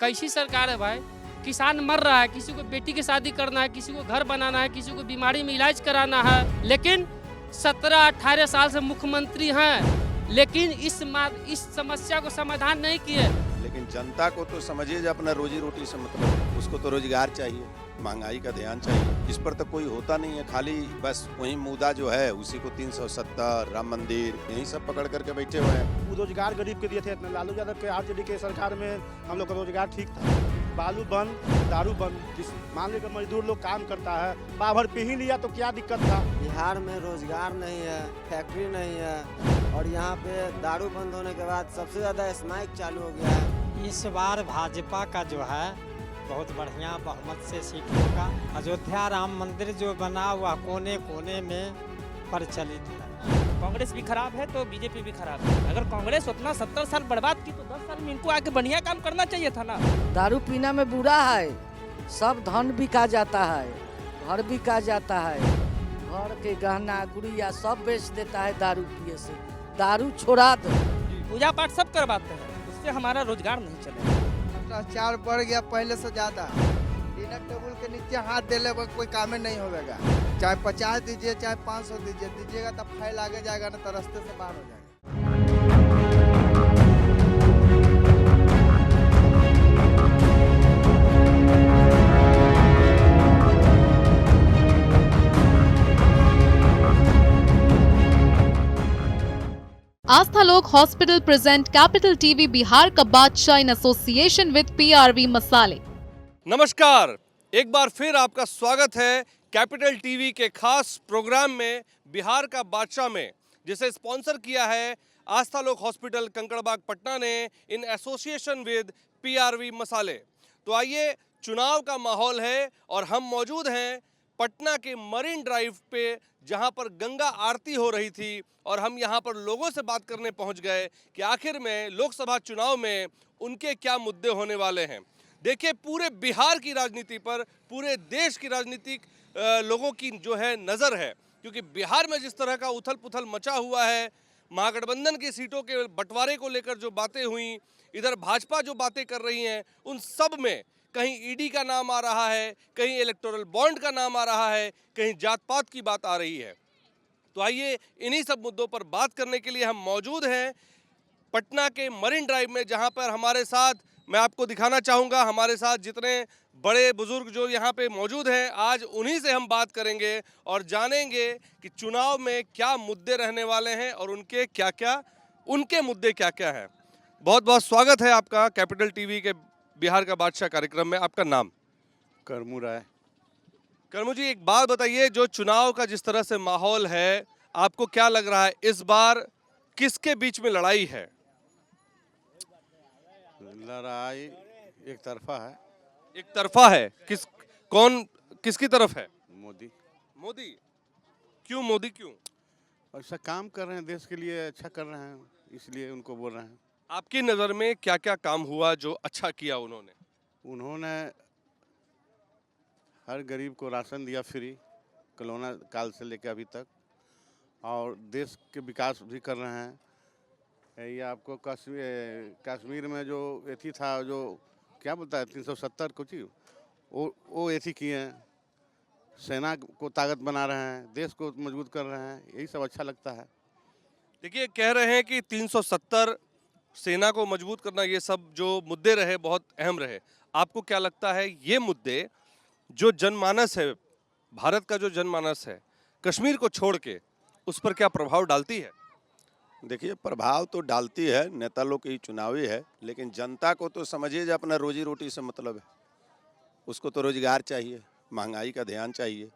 कैसी सरकार है भाई? किसान मर रहा है, किसी को बेटी की शादी करना है, किसी को घर बनाना है, किसी को बीमारी में इलाज कराना है, लेकिन 17-18 साल से मुख्यमंत्री हैं, लेकिन इस समस्या को समाधान नहीं किए। लेकिन जनता को तो समझिए जो अपना रोजी रोटी से मतलब उसको तो रोजगार चाहिए, महंगाई का ध्यान चाहिए। इस पर तो कोई होता नहीं है, खाली बस वही मुद्दा जो है उसी को 370 राम मंदिर यही सब पकड़ करके बैठे हुए हैं। रोजगार गरीब के दिए थे, लालू यादव के आरजेडी के सरकार में हम लोग का रोजगार ठीक था। बालू बंद, दारू बंद, मान लीजिए मजदूर लोग काम करता है, पाभर पी ही लिया तो क्या दिक्कत था। बिहार में रोजगार नहीं है, फैक्ट्री नहीं है और यहाँ पे दारू बंद होने के बाद सबसे ज़्यादा स्ट्राइक चालू हो गया है। इस बार भाजपा का जो है बहुत बढ़िया बहुमत से सीट होगा। अयोध्या राम मंदिर जो बना हुआ कोने कोने में प्रचलित है। कांग्रेस भी खराब है तो बीजेपी भी खराब है। अगर कांग्रेस उतना 70 साल बर्बाद की तो 10 साल में इनको आके बढ़िया काम करना चाहिए था ना। दारू पीना में बुरा है, सब धन बिका जाता है, घर बिका जाता है, घर के गहना गुड़िया सब बेच देता है दारू पिए से। दारू छोड़ा दो। पूजा पाठ सब करवाते हैं, उससे हमारा रोजगार नहीं चलेगा। भ्रष्टाचार बढ़ गया पहले से ज्यादा। डिनर टेबल के नीचे हाथ देने पर कोई काम नहीं होगा। चाहे 50 दीजिए चाहे 500 दीजिएगा तब फाइल आगे जाएगा ना तो रास्ते से बाहर हो जाएगा। आस्था लोक hospital present capital TV Bihar का बादशाह इन एसोसिएशन विद पीआरवी मसाले। नमस्कार, एक बार फिर आपका स्वागत है कैपिटल टीवी के खास प्रोग्राम में बिहार का बादशाह में, जिसे स्पॉन्सर किया है आस्था लोक हॉस्पिटल कंकड़बाग पटना ने इन एसोसिएशन विद पीआरवी मसाले। तो आइए, चुनाव का माहौल है और हम मौजूद हैं पटना के मरीन ड्राइव पे, जहां पर गंगा आरती हो रही थी और हम यहां पर लोगों से बात करने पहुंच गए कि आखिर में लोकसभा चुनाव में उनके क्या मुद्दे होने वाले हैं। देखिए, पूरे बिहार की राजनीति पर, पूरे देश की राजनीतिक लोगों की जो है नज़र है, क्योंकि बिहार में जिस तरह का उथल पुथल मचा हुआ है, महागठबंधन की सीटों के बंटवारे को लेकर जो बातें हुई, इधर भाजपा जो बातें कर रही हैं, उन सब में कहीं ईडी का नाम आ रहा है, कहीं इलेक्टोरल बॉन्ड का नाम आ रहा है, कहीं जात पात की बात आ रही है। तो आइए, इन्हीं सब मुद्दों पर बात करने के लिए हम मौजूद हैं पटना के मरीन ड्राइव में, जहां पर हमारे साथ, मैं आपको दिखाना चाहूँगा, हमारे साथ जितने बड़े बुजुर्ग जो यहाँ पे मौजूद हैं, आज उन्हीं से हम बात करेंगे और जानेंगे कि चुनाव में क्या मुद्दे रहने वाले हैं और उनके मुद्दे क्या क्या हैं। बहुत बहुत स्वागत है आपका कैपिटल टीवी के बिहार का बादशाह कार्यक्रम में। आपका नाम? करमू राय। करमू जी, एक बात बताइए, जो चुनाव का जिस तरह से माहौल है, आपको क्या लग रहा है इस बार किसके बीच में लड़ाई है? लड़ाई एक तरफा है। एक तरफा है? किसकी तरफ है? मोदी। मोदी क्यों? मोदी क्यों? अच्छा काम कर रहे हैं, देश के लिए अच्छा कर रहे हैं, इसलिए उनको बोल रहे हैं। आपकी नज़र में क्या क्या काम हुआ जो अच्छा किया उन्होंने? उन्होंने हर गरीब को राशन दिया फ्री, कोरोना काल से लेकर अभी तक, और देश के विकास भी कर रहे हैं। ये आपको कश्मीर में जो एथी था, जो क्या बोलता है 370 कुछ ही, वो एथी किए हैं। सेना को ताकत बना रहे हैं, देश को मजबूत कर रहे हैं, यही सब अच्छा लगता है। देखिए, कह रहे हैं कि 370 सेना को मजबूत करना, ये सब जो मुद्दे रहे बहुत अहम रहे। आपको क्या लगता है ये मुद्दे, जो जनमानस है, भारत का जो जनमानस है, कश्मीर को छोड़ के उस पर क्या प्रभाव डालती है? देखिए, प्रभाव तो डालती है, नेता लोग की चुनावी है, लेकिन जनता को तो समझिए जो अपना रोजी रोटी से मतलब है, उसको तो रोजगार चाहिए, महंगाई का ध्यान चाहिए।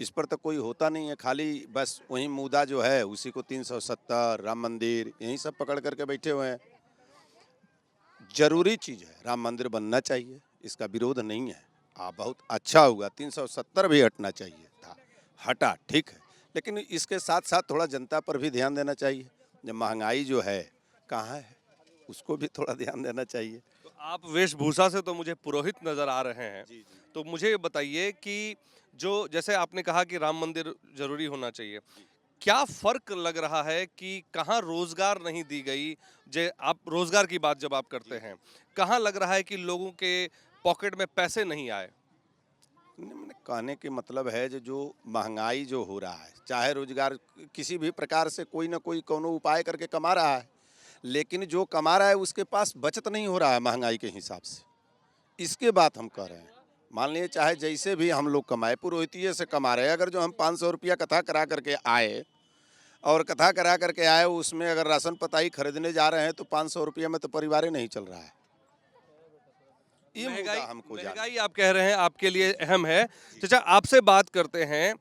इस पर तो कोई होता नहीं है, खाली बस वही मुद्दा जो है उसी को 370 राम मंदिर यही सब पकड़ करके बैठे हुए हैं। जरूरी चीज़ है, राम मंदिर बनना चाहिए, इसका विरोध नहीं है। बहुत अच्छा हुआ, 370 भी हटना चाहिए था, हटा, ठीक है, लेकिन इसके साथ साथ थोड़ा जनता पर भी ध्यान देना चाहिए। जब महंगाई जो है कहाँ है, उसको भी थोड़ा ध्यान देना चाहिए। तो आप वेशभूषा से तो मुझे पुरोहित नजर आ रहे हैं। जी। तो मुझे बताइए कि जो, जैसे आपने कहा कि राम मंदिर जरूरी होना चाहिए, क्या फर्क लग रहा है कि कहाँ रोजगार नहीं दी गई? आप रोजगार की बात जब आप करते हैं, कहाँ लग रहा है कि लोगों के पॉकेट में पैसे नहीं आए? मैंने कहने के मतलब है जो महंगाई जो हो रहा है, चाहे रोजगार किसी भी प्रकार से कोई ना कोई कोनो उपाय करके कमा रहा है, लेकिन जो कमा रहा है उसके पास बचत नहीं हो रहा है महंगाई के हिसाब से। इसके बात हम कह रहे हैं। मान लीजिए चाहे जैसे भी हम लोग कमाए, पुरोहितीय से कमा रहे हैं, अगर जो हम 500 रुपया कथा करा करके आए और कथा करा करके आए, उसमें अगर राशन पताई खरीदने जा रहे हैं तो 500 रुपया में तो परिवार ही नहीं चल रहा है। ये मुद्दा हमको महंगाई आप कह रहे हैं आपके लिए अहम है। चाचा, आपसे बात करते हैं,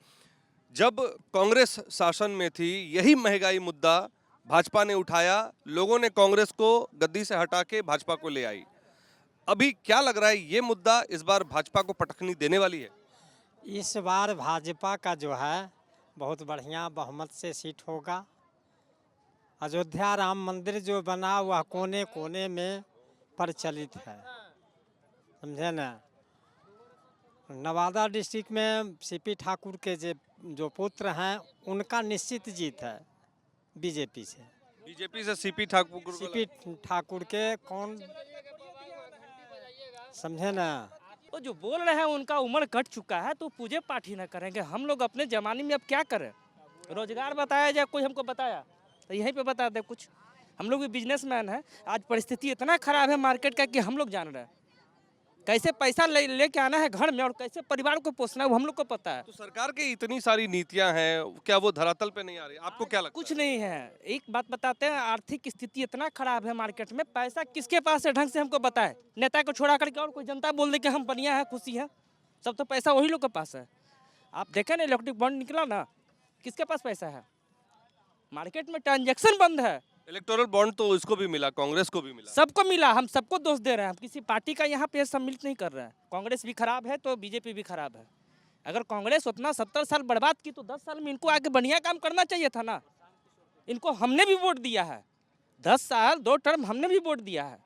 जब कांग्रेस शासन में थी यही महंगाई मुद्दा भाजपा ने उठाया, लोगों ने कांग्रेस को गद्दी से हटा के भाजपा को ले आई। अभी क्या लग रहा है, ये मुद्दा इस बार भाजपा को पटखनी देने वाली है? इस बार भाजपा का जो है बहुत बढ़िया बहुमत से सीट होगा। अयोध्या राम मंदिर जो बना वह कोने कोने में प्रचलित है, समझे ना। नवादा डिस्ट्रिक्ट में सीपी ठाकुर के जो पुत्र हैं उनका निश्चित जीत है बीजेपी से सीपी ठाकुर के कौन, समझे ना। तो जो बोल रहे हैं उनका उम्र कट चुका है तो पूजे पाठ ही ना करेंगे। हम लोग अपने जमाने में अब क्या करें? रोजगार बताया जाए, कोई हमको बताया तो यहीं पे बता दे कुछ। हम लोग भी बिजनेसमैन हैं, आज परिस्थिति इतना खराब है मार्केट का कि हम लोग जान रहे हैं कैसे पैसा लेके आना है घर में और कैसे परिवार को पोसना है, वो हम लोग को पता है। तो सरकार की इतनी सारी नीतियां हैं, क्या वो धरातल पे नहीं आ रही? आपको क्या लगता है? कुछ नहीं है। एक बात बताते हैं, आर्थिक स्थिति इतना खराब है मार्केट में, पैसा किसके पास है ढंग से हमको बताए। नेता को छोड़ा करके और कोई जनता बोल दे कि हम बढ़िया है, खुशी है, सब तो पैसा वही लोग के पास है। आप देखें ना, इलेक्ट्रिक बॉन्ड निकला ना, किसके पास पैसा है? मार्केट में ट्रांजेक्शन बंद है। इलेक्टोरल बॉन्ड तो इसको भी मिला, कांग्रेस को भी मिला, सबको मिला। हम सबको दोष दे रहे हैं, हम किसी पार्टी का यहाँ पे सम्मिलित नहीं कर रहे हैं। कांग्रेस भी खराब है तो बीजेपी भी खराब है। अगर कांग्रेस उतना 70 साल बर्बाद की तो 10 साल में इनको आगे बढ़िया काम करना चाहिए था ना। इनको हमने भी वोट दिया है, 10 साल 2 टर्म हमने भी वोट दिया है।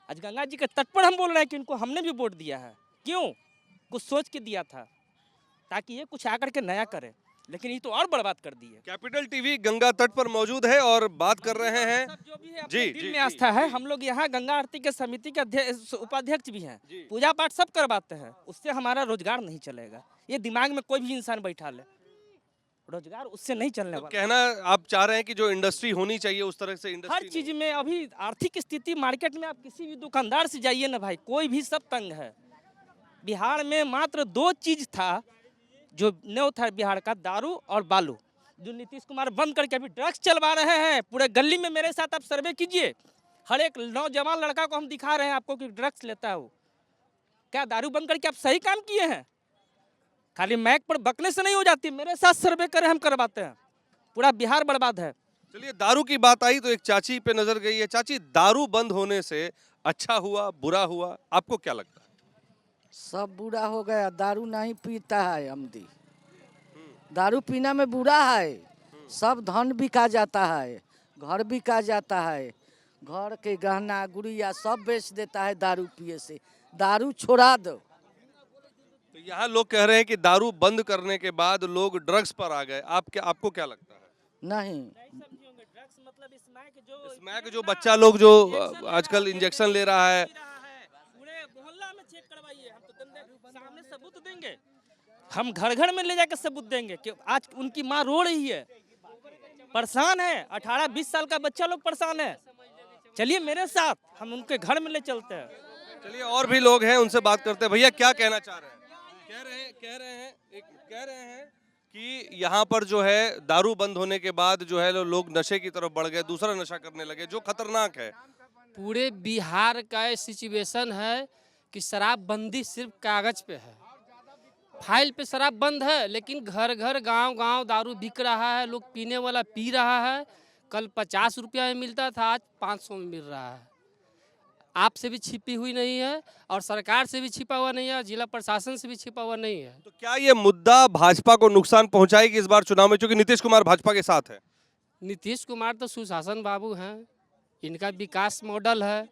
आज गंगा जी के तट पर हम बोल रहे हैं कि इनको हमने भी वोट दिया है। क्यों? कुछ सोच के दिया था ताकि ये कुछ आकर के नया करे, लेकिन ये तो और बर्बाद कर दी है। कैपिटल टीवी गंगा तट पर मौजूद है और बात कर रहे हैं। जो भी है दिल में आस्था है। हम लोग यहाँ गंगा आरती के समिति के उपाध्यक्ष भी हैं, पूजा पाठ सब करवाते हैं। उससे हमारा रोजगार नहीं चलेगा। ये दिमाग में कोई भी इंसान बैठा ले, रोजगार उससे नहीं चलने वाला। कहना आप चाह रहे हैं कि जो इंडस्ट्री होनी चाहिए उस तरह से इंडस्ट्री हर चीज में अभी आर्थिक स्थिति मार्केट में, आप किसी भी दुकानदार से जाइए ना भाई, कोई भी सब तंग है। बिहार में मात्र 2 चीज था जो न्यू था बिहार का, दारू और बालू, जो नीतीश कुमार बंद करके अभी ड्रग्स चलवा रहे हैं पूरे गली में। मेरे साथ आप सर्वे कीजिए, हर एक नौजवान लड़का को हम दिखा रहे हैं आपको कि ड्रग्स लेता है वो। क्या दारू बंद करके आप सही काम किए हैं? खाली मैक पर बकने से नहीं हो जाती, मेरे साथ सर्वे करें, हम करवाते हैं। पूरा बिहार बर्बाद है। चलिए, दारू की बात आई तो एक चाची पे नजर गई है। चाची, दारू बंद होने से अच्छा हुआ, बुरा हुआ, आपको क्या लगता है? सब बुरा हो गया। दारू नहीं पीता है अमदी, दारू पीना में बुरा है। सब धन बिका जाता है, घर बिका जाता है, घर के गहना गुड़िया सब बेच देता है दारू पिए से। दारू छोड़ा दो। तो यहाँ लोग कह रहे हैं कि दारू बंद करने के बाद लोग ड्रग्स पर आ गए। आपको क्या लगता है? नहीं, ड्रग्स मतलब स्मैक जो बच्चा लोग जो आजकल इंजेक्शन ले रहा है, पूरे मोहल्ला में चेक करवाइए। हम तो सामने सबूत देंगे, हम घर घर में ले जाकर सबूत देंगे कि आज उनकी माँ रो रही है, परेशान है। 18-20 साल का बच्चा लोग परेशान है। चलिए मेरे साथ, हम उनके घर में ले चलते हैं। चलिए और भी लोग हैं, उनसे बात करते हैं। भैया, क्या कहना चाह रहे हैं? कह रहे हैं कि यहाँ पर जो है दारू बंद होने के बाद जो है लोग नशे की तरफ बढ़ गए, दूसरा नशा करने लगे, जो खतरनाक है। पूरे बिहार का सिचुएशन है कि शराबबंदी सिर्फ कागज पे है, फाइल पे शराब बंद है, लेकिन घर घर गांव गांव दारू बिक रहा है, लोग पीने वाला पी रहा है। कल 50 रुपया में मिलता था, आज 500 में मिल रहा है। आपसे भी छिपी हुई नहीं है और सरकार से भी छिपा हुआ नहीं है, जिला प्रशासन से भी छिपा हुआ नहीं है। तो क्या ये मुद्दा भाजपा को नुकसान पहुंचाएगी इस बार चुनाव में, क्योंकि नीतीश कुमार भाजपा के साथ है? नीतीश कुमार तो सुशासन बाबू हैं, इनका विकास मॉडल है,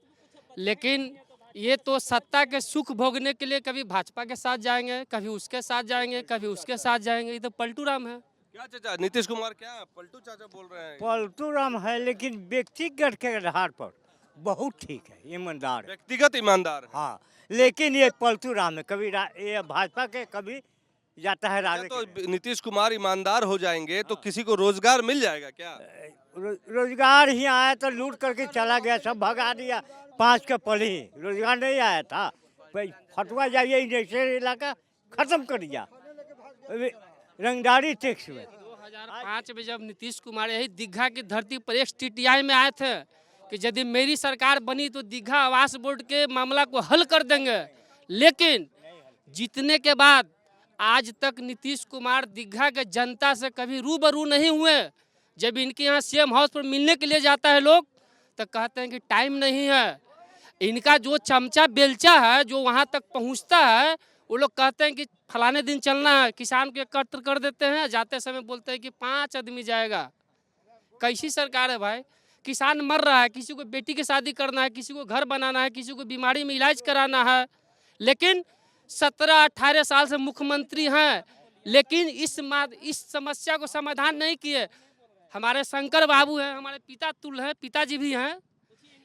लेकिन ये तो सत्ता के सुख भोगने के लिए कभी भाजपा के साथ जाएंगे, कभी उसके साथ जाएंगे, कभी उसके साथ जाएंगे। ये तो पलटू राम है। क्या चाचा नीतीश कुमार क्या पलटू चाचा बोल रहे हैं? पलटू राम है, लेकिन व्यक्तिगत के आधार पर बहुत ठीक है, ईमानदार है। व्यक्तिगत ईमानदार है। हाँ, लेकिन ये पलटू राम है, कभी ये भाजपा के, कभी जाता है क्या राजे तो के। नीतीश कुमार ईमानदार हो जाएंगे तो किसी को रोजगार मिल जाएगा क्या? रोजगार ही आया तो लूट करके चला गया, सब भगा दिया। 5 का पली रोजगार नहीं आया था, फटुआ जाइए इंडस्ट्रियल इलाका खत्म कर दिया रंगदारी टैक्स में। 2005 में जब नीतीश कुमार यही दीघा की धरती पर XTTI में आए थे कि यदि मेरी सरकार बनी तो दीघा आवास बोर्ड के मामला को हल कर देंगे, लेकिन जीतने के बाद आज तक नीतीश कुमार दीघा के जनता से कभी रूबरू नहीं हुए। जब इनके यहाँ CM हाउस पर मिलने के लिए जाता है लोग तो कहते हैं कि टाइम नहीं है। इनका जो चमचा बेलचा है जो वहाँ तक पहुँचता है, वो लोग कहते हैं कि फलाने दिन चलना है, किसान को एकत्र कर देते हैं, जाते समय बोलते हैं कि 5 आदमी जाएगा। कैसी सरकार है भाई? किसान मर रहा है, किसी को बेटी की शादी करना है, किसी को घर बनाना है, किसी को बीमारी में इलाज कराना है, लेकिन 17-18 साल से मुख्यमंत्री हैं, लेकिन इस समस्या को समाधान नहीं किए। हमारे शंकर बाबू हैं, हमारे पिता तुल्य हैं, पिताजी भी हैं,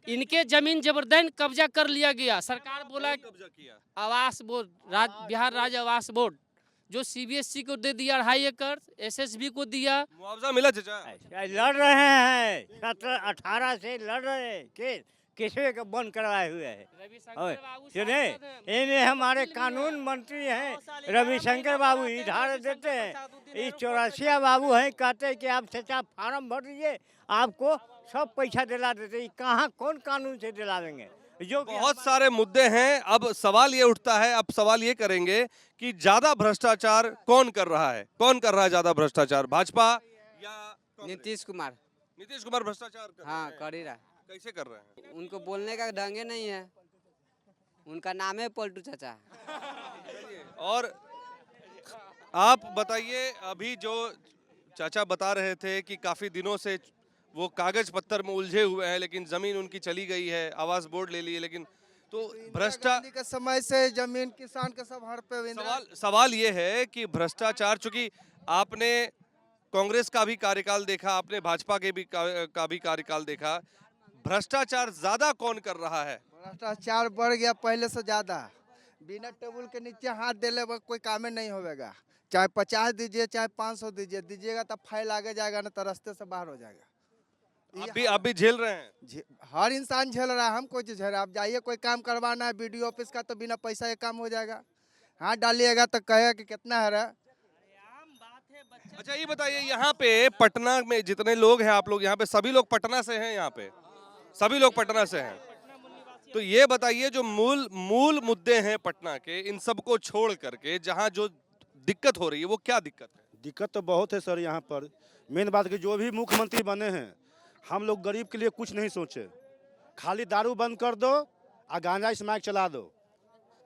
इनके जमीन जबरदस्त कब्जा कर लिया गया। सरकार बोला कब्जा किया। आवास बोर्ड, बिहार राज्य आवास बोर्ड जो CBSE को दे दिया 2.5 एकड़, SSB को दिया। मुआवजा मिला चाचा? लड़ रहे हैं 17-18 से लड़ रहे हैं, किसी को बंद करवाए हुए है। सुने, इन्हें हमारे कानून मंत्री हैं रविशंकर बाबू, इधर देते हैं। इस 84 बाबू हैं, कहते हैं कि आप चाचा फार्म भर दीजिए, आपको सब पैसा दिला देते हैं। कहाँ कौन कानून से दिला देंगे? जो बहुत सारे मुद्दे हैं। अब सवाल ये उठता है, अब सवाल ये करेंगे कि ज्यादा भ्रष्टाचार कौन कर रहा है? कौन कर रहा है ज्यादा भ्रष्टाचार, भाजपा या कांग्रेस? नीतीश कुमार। नीतीश कुमार भ्रष्टाचार कर हाँ, रहे हैं। कर ही रहा है। कैसे कर रहे हैं? उनको बोलने का ढंग ही नहीं है, उनका नाम है पलटू चाचा। और आप बताइए, अभी जो चाचा बता रहे थे कि काफी दिनों से वो कागज पत्तर में उलझे हुए हैं, लेकिन जमीन उनकी चली गई है, आवास बोर्ड ले लिए, लेकिन तो गांधी के समय से जमीन किसान के सब हर पे सवाल ये है कि भ्रष्टाचार, चूंकि आपने कांग्रेस का भी कार्यकाल देखा, आपने भाजपा के भी का भी कार्यकाल देखा, भ्रष्टाचार ज्यादा कौन कर रहा है? भ्रष्टाचार बढ़ गया पहले से ज्यादा। बिना टेबल के नीचे हाथ देले कोई काम नहीं होगा। चाहे 50 दीजिए, चाहे 500 दीजिए, दीजिएगा तो फाइल आगे जाएगा, ना तो रास्ते से बाहर हो जाएगा। आप भी झेल रहे हैं? हर इंसान झेल रहा है, हम कोई चीज झेल रहा है। आप जाइए, कोई काम करवाना है BDO ऑफिस का, तो बिना पैसा ये काम हो जाएगा। हाथ डालिएगा तो कहेगा कि कितना है रहा। अच्छा ये बताइए, यहाँ पे पटना में जितने लोग हैं, आप लोग यहाँ पे सभी लोग पटना से हैं? यहाँ पे सभी लोग पटना से हैं, तो ये बताइए जो मूल मुद्दे हैं पटना के, इन सबको छोड़ करके जहाँ जो दिक्कत हो रही है वो क्या दिक्कत है? दिक्कत तो बहुत है सर। यहाँ पर मेन बात कि जो भी मुख्यमंत्री बने हैं, हम लोग गरीब के लिए कुछ नहीं सोचे। खाली दारू बंद कर दो और गांजा स्मैक चला दो,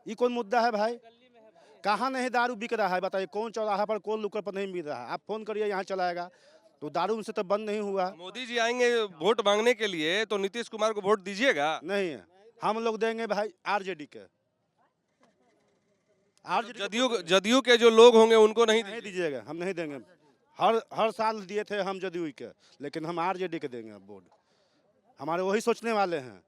ये कौन मुद्दा है भाई? कहाँ नहीं दारू बिक रहा है बताइए? कौन चौराहा पर कौन लुकर पर नहीं मिल रहा है? आप फोन करिए, यहाँ चलाएगा। तो दारू उनसे तो बंद नहीं हुआ। मोदी जी आएंगे वोट मांगने के लिए, तो नीतीश कुमार को वोट दीजिएगा? नहीं है, हम लोग देंगे भाई RJD के। जदयू के जो लोग होंगे उनको नहीं दीजिएगा, हम नहीं देंगे। हर साल दिए थे हम जदयू के, लेकिन हम RJD के देंगे वोट। हमारे वही सोचने वाले हैं।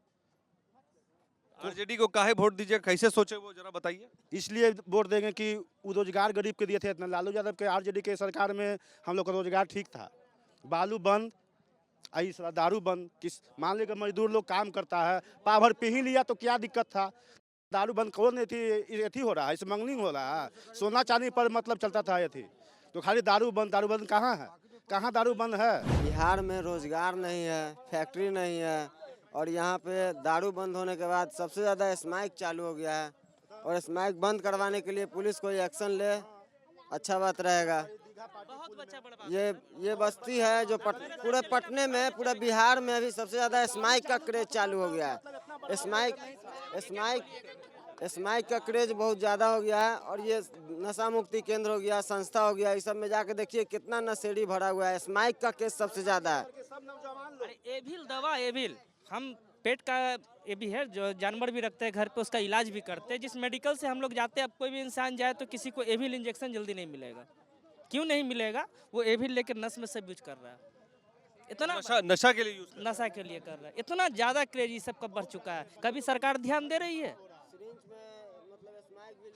RJD को काहे वोट दीजिएगा, कैसे सोचे वो जरा बताइए? इसलिए वोट देंगे कि वो रोजगार गरीब के दिए थे। इतना लालू यादव के RJD के सरकार में हम लोग का रोजगार ठीक था। बालू बंद, आई सारा दारू बंद। किस मान लीजिए मजदूर लोग काम करता है, पाभर पी ही लिया तो क्या दिक्कत था? दारू बंद कौन एथी हो रहा है? स्मगलिंग हो रहा है, सोना चांदी पर मतलब चलता था एथी। तो खाली दारू बंद कहाँ है? कहाँ दारू बंद है? बिहार में रोजगार नहीं है, फैक्ट्री नहीं है, और यहाँ पे दारू बंद होने के बाद सबसे ज़्यादा स्मैक चालू हो गया है। और स्मैक बंद करवाने के लिए पुलिस कोई एक्शन ले, अच्छा बात रहेगा। ये बस्ती है जो पूरे पटने में, पूरे बिहार में अभी सबसे ज़्यादा स्मैक का क्रेज चालू हो गया है। स्मैक का क्रेज बहुत ज़्यादा हो गया है। और ये नशा मुक्ति केंद्र हो गया, संस्था हो गया, इस सब में जाके देखिए कितना नशेड़ी भरा हुआ है। स्मैक का केस सबसे ज़्यादा है। एविल दवा, एविल हम पेट का ये भी है, जो जानवर भी रखते हैं घर पे, उसका इलाज भी करते हैं। जिस मेडिकल से हम लोग जाते हैं, अब कोई भी इंसान जाए तो किसी को एविल इंजेक्शन जल्दी नहीं मिलेगा। क्यों नहीं मिलेगा? वो ये भी लेकर नस में सब यूज कर रहा है, इतना नशा के लिए यूज नशा के लिए कर रहा है, इतना ज़्यादा क्रेज इस सब का बढ़ चुका है। कभी सरकार ध्यान दे रही है?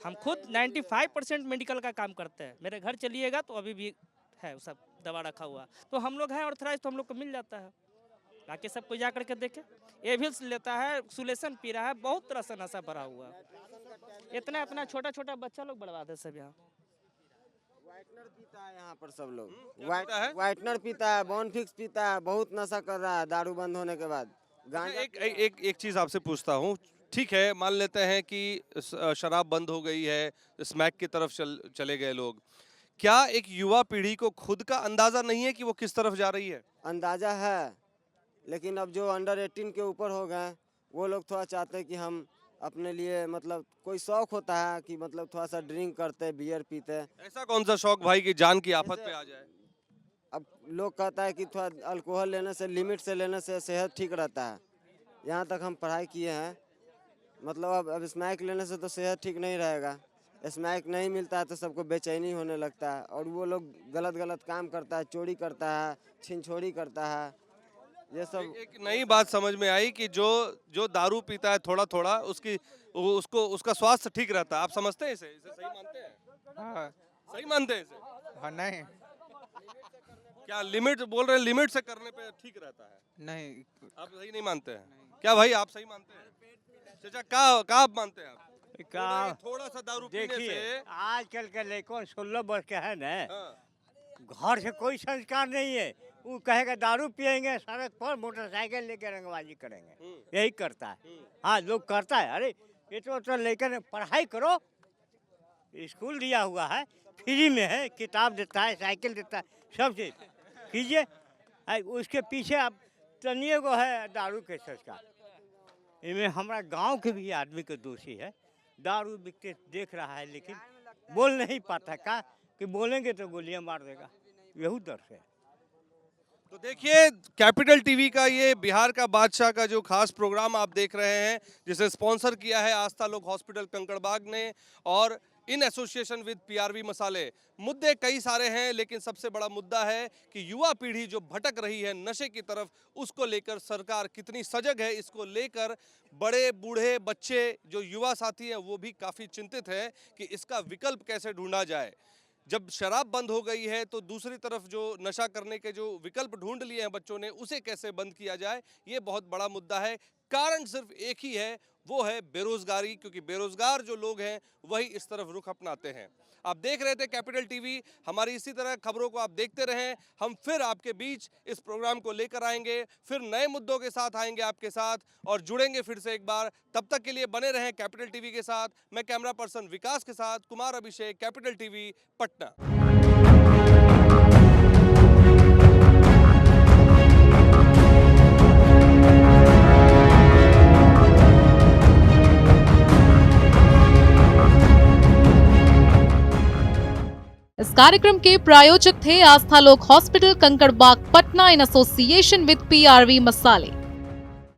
हम खुद 95% मेडिकल का काम करते हैं, मेरे घर चलिएगा तो अभी भी है वो सब दवा रखा हुआ, तो हम लोग हैं ऑथराइज, तो हम लोग को मिल जाता है। बाकी सब कोई जा करके देखे, एविल्स लेता है, सुलेशन पी रहा है, बहुत तरह से नशा भरा हुआ है। इतना छोटा छोटा बच्चा लोग बर्बाद है सब यहाँ। व्हाइटनर पीता है यहाँ पर सब लोग, व्हाइटनर पीता है, बॉर्नफिक्स पीता है, बहुत नशा कर रहा है दारू बंद होने के बाद। एक चीज आपसे पूछता हूँ, ठीक है मान लेते हैं कि शराब बंद हो गई है, स्मैक की तरफ चले गए लोग, क्या एक युवा पीढ़ी को खुद का अंदाजा नहीं है कि वो किस तरफ जा रही है? अंदाजा है, लेकिन अब जो अंडर 18 के ऊपर हो गए वो लोग थोड़ा चाहते हैं कि हम अपने लिए, मतलब कोई शौक होता है कि मतलब थोड़ा सा ड्रिंक करते, बियर पीते। ऐसा कौन सा शौक भाई कि जान की आफत पे आ जाए? अब लोग कहता है कि थोड़ा अल्कोहल लेने से, लिमिट से लेने से सेहत ठीक रहता है। यहाँ तक हम पढ़ाई किए हैं, मतलब अब स्मैक लेने से तो सेहत ठीक नहीं रहेगा। स्मैक नहीं मिलता है तो सबको बेचैनी होने लगता है, और वो लोग गलत काम करता है, चोरी करता है, छिनछोरी करता है, ये सब। एक नई बात समझ में आई कि जो दारू पीता है थोड़ा थोड़ा, उसका स्वास्थ्य ठीक रहता है। आप समझते हैं इसे सही मानते हैं? हाँ, सही मानते हैं इसे? हाँ नहीं, क्या लिमिट बोल रहे हैं, लिमिट से करने पे ठीक रहता है? नहीं, आप सही नहीं मानते हैं? क्या भाई आप सही मानते हैं? चाचा क्या आप मानते हैं? आप थोड़ा सा दारू पीने से आजकल के लड़कों 16 वर्ष के है ना, हाँ। घर से कोई संस्कार नहीं है, वो कहेगा दारू पियेंगे, सड़क पर मोटरसाइकिल लेकर रंगबाजी करेंगे, यही करता है। हाँ लोग करता है, अरे ये तो लेकर पढ़ाई करो, स्कूल दिया हुआ है, फ्री में है, किताब देता है, साइकिल देता है, सब चीज कीजिए। उसके पीछे अब तनिए को है दारू के संस्कार। इनमें हमारा गांव के भी आदमी के दोषी है, दारू बिकते देख रहा है लेकिन बोल नहीं पाता, का कि बोलेंगे तो गोलियां मार देगा, यही डर से। तो देखिए कैपिटल टीवी का ये बिहार का बादशाह का जो खास प्रोग्राम आप देख रहे हैं, जिसे स्पॉन्सर किया है आस्था लोक हॉस्पिटल कंकड़बाग ने, और इन एसोसिएशन विद पीआरवी मसाले। मुद्दे कई सारे हैं, लेकिन सबसे बड़ा मुद्दा है कि युवा पीढ़ी जो भटक रही है नशे की तरफ, उसको लेकर सरकार कितनी सजग है, इसको लेकर बड़े बूढ़े बच्चे जो युवा साथी हैं वो भी काफ़ी चिंतित है कि इसका विकल्प कैसे ढूंढा जाए। जब शराब बंद हो गई है तो दूसरी तरफ जो नशा करने के जो विकल्प ढूंढ लिए हैं बच्चों ने, उसे कैसे बंद किया जाए, ये बहुत बड़ा मुद्दा है। कारण सिर्फ एक ही है, वो है बेरोजगारी, क्योंकि बेरोजगार जो लोग हैं वही इस तरफ रुख अपनाते हैं। आप देख रहे थे कैपिटल टीवी, हमारी इसी तरह खबरों को आप देखते रहें। हम फिर आपके बीच इस प्रोग्राम को लेकर आएंगे, फिर नए मुद्दों के साथ आएंगे आपके साथ और जुड़ेंगे फिर से एक बार। तब तक के लिए बने रहें कैपिटल टीवी के साथ। मैं कैमरा पर्सन विकास के साथ कुमार अभिषेक, कैपिटल टीवी, पटना। इस कार्यक्रम के प्रायोजक थे आस्था लोक hospital Kankarbagh Patna in association with PRV मसाले।